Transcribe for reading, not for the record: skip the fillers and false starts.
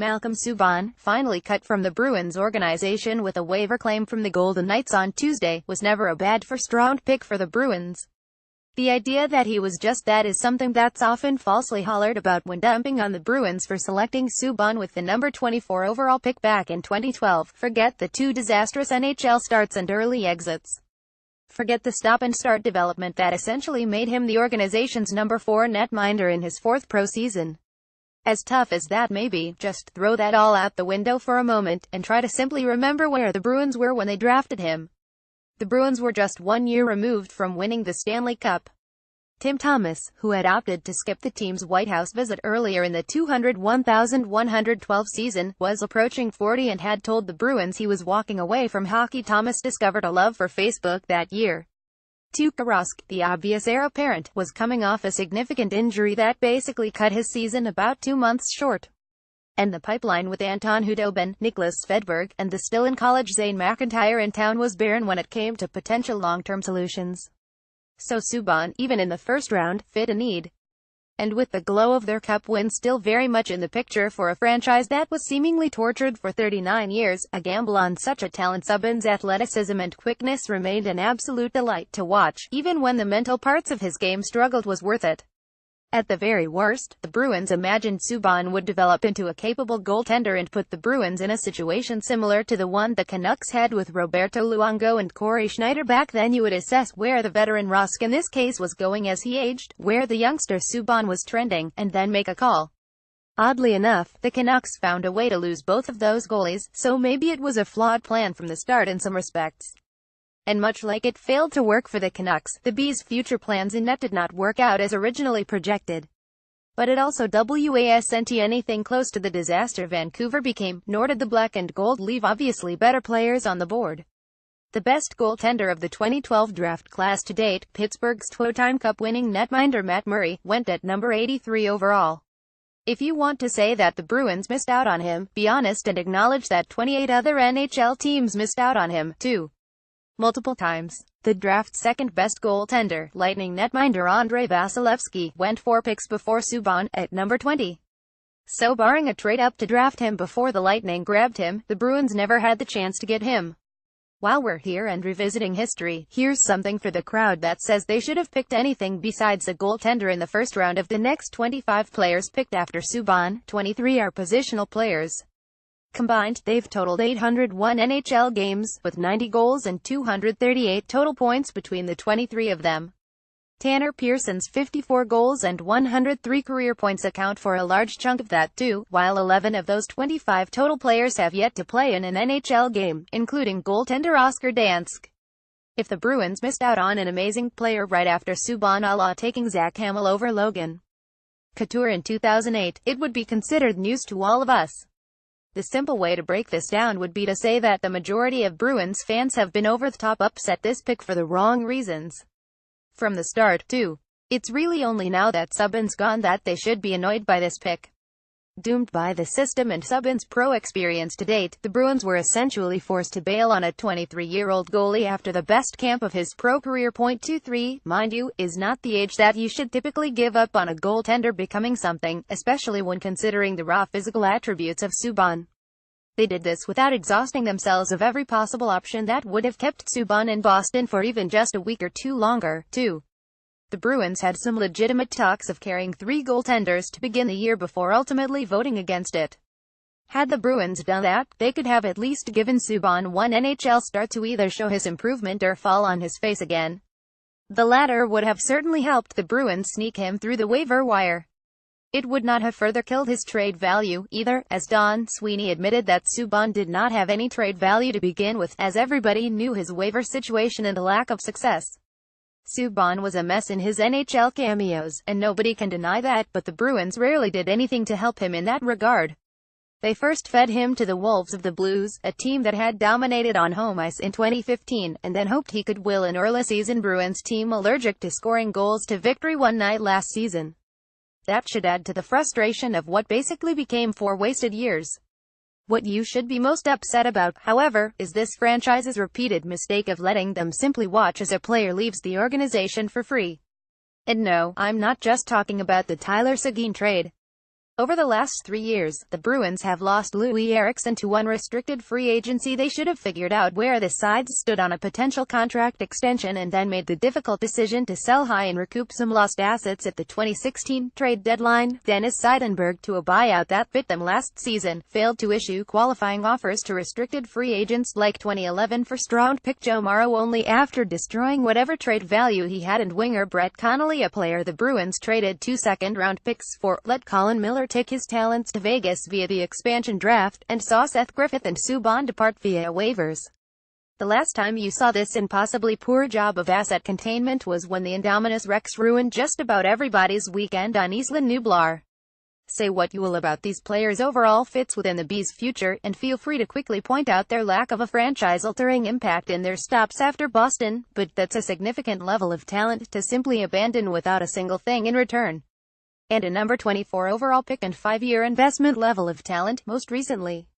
Malcolm Subban, finally cut from the Bruins organization with a waiver claim from the Golden Knights on Tuesday, was never a bad first-round pick for the Bruins. The idea that he was just that is something that's often falsely hollered about when dumping on the Bruins for selecting Subban with the number 24 overall pick back in 2012. Forget the 2 disastrous NHL starts and early exits. Forget the stop-and-start development that essentially made him the organization's number 4 netminder in his 4th pro season. As tough as that may be, just throw that all out the window for a moment, and try to simply remember where the Bruins were when they drafted him. The Bruins were just 1 year removed from winning the Stanley Cup. Tim Thomas, who had opted to skip the team's White House visit earlier in the 201,112 season, was approaching 40 and had told the Bruins he was walking away from hockey. Thomas discovered a love for Facebook that year. Tuukka Rask, the obvious heir apparent, was coming off a significant injury that basically cut his season about 2 months short. And the pipeline with Anton Khudobin, Nicklas Svedberg, and the still-in-college Zane McIntyre in town was barren when it came to potential long-term solutions. So Subban, even in the first round, fit a need. And with the glow of their cup win still very much in the picture for a franchise that was seemingly tortured for 39 years, a gamble on such a talent. Subban's athleticism and quickness remained an absolute delight to watch. Even when the mental parts of his game struggled, was worth it. At the very worst, the Bruins imagined Subban would develop into a capable goaltender and put the Bruins in a situation similar to the one the Canucks had with Roberto Luongo and Corey Schneider back then. You would assess where the veteran Rask in this case was going as he aged, where the youngster Subban was trending, and then make a call. Oddly enough, the Canucks found a way to lose both of those goalies, so maybe it was a flawed plan from the start in some respects. And much like it failed to work for the Canucks, the Bees' future plans in net did not work out as originally projected. But it also wasn't anything close to the disaster Vancouver became, nor did the black and gold leave obviously better players on the board. The best goaltender of the 2012 draft class to date, Pittsburgh's two-time Cup-winning netminder Matt Murray, went at number 83 overall. If you want to say that the Bruins missed out on him, be honest and acknowledge that 28 other NHL teams missed out on him, too. Multiple times. The draft's second-best goaltender, Lightning netminder Andrei Vasilevsky, went 4 picks before Subban, at number 20. So barring a trade-up to draft him before the Lightning grabbed him, the Bruins never had the chance to get him. While we're here and revisiting history, here's something for the crowd that says they should have picked anything besides a goaltender in the first round. Of the next 25 players picked after Subban, 23 are positional players. Combined, they've totaled 801 NHL games, with 90 goals and 238 total points between the 23 of them. Tanner Pearson's 54 goals and 103 career points account for a large chunk of that too, while 11 of those 25 total players have yet to play in an NHL game, including goaltender Oscar Dansk. If the Bruins missed out on an amazing player right after Subban, a la taking Zach Hamill over Logan Couture in 2008, it would be considered news to all of us. The simple way to break this down would be to say that the majority of Bruins fans have been over-the-top upset this pick for the wrong reasons. From the start, too. It's really only now that Subban's gone that they should be annoyed by this pick. Doomed by the system and Subban's pro experience to date, the Bruins were essentially forced to bail on a 23-year-old goalie after the best camp of his pro career. .23, mind you, is not the age that you should typically give up on a goaltender becoming something, especially when considering the raw physical attributes of Subban. They did this without exhausting themselves of every possible option that would have kept Subban in Boston for even just a week or two longer, too. The Bruins had some legitimate talks of carrying 3 goaltenders to begin the year before ultimately voting against it. Had the Bruins done that, they could have at least given Subban 1 NHL start to either show his improvement or fall on his face again. The latter would have certainly helped the Bruins sneak him through the waiver wire. It would not have further killed his trade value, either, as Don Sweeney admitted that Subban did not have any trade value to begin with, as everybody knew his waiver situation and the lack of success. Subban was a mess in his NHL cameos, and nobody can deny that, but the Bruins rarely did anything to help him in that regard. They first fed him to the Wolves of the Blues, a team that had dominated on home ice in 2015, and then hoped he could will an early-season Bruins team allergic to scoring goals to victory one night last season. That should add to the frustration of what basically became 4 wasted years. What you should be most upset about, however, is this franchise's repeated mistake of letting them simply watch as a player leaves the organization for free. And no, I'm not just talking about the Tyler Seguin trade. Over the last 3 years, the Bruins have lost Louis Eriksson to unrestricted free agency. They should have figured out where the sides stood on a potential contract extension and then made the difficult decision to sell high and recoup some lost assets at the 2016 trade deadline. Dennis Seidenberg to a buyout that bit them last season, failed to issue qualifying offers to restricted free agents like 2011 first-round pick Joe Morrow only after destroying whatever trade value he had, and winger Brett Connolly, a player the Bruins traded 2 second-round picks for, let Colin Miller take his talents to Vegas via the expansion draft, and saw Seth Griffith and Subban depart via waivers. The last time you saw this impossibly poor job of asset containment was when the Indominus Rex ruined just about everybody's weekend on Isla Nublar. Say what you will about these players' overall fits within the Bees' future, and feel free to quickly point out their lack of a franchise-altering impact in their stops after Boston, but that's a significant level of talent to simply abandon without a single thing in return. And a number 24 overall pick and 5-year investment level of talent, most recently.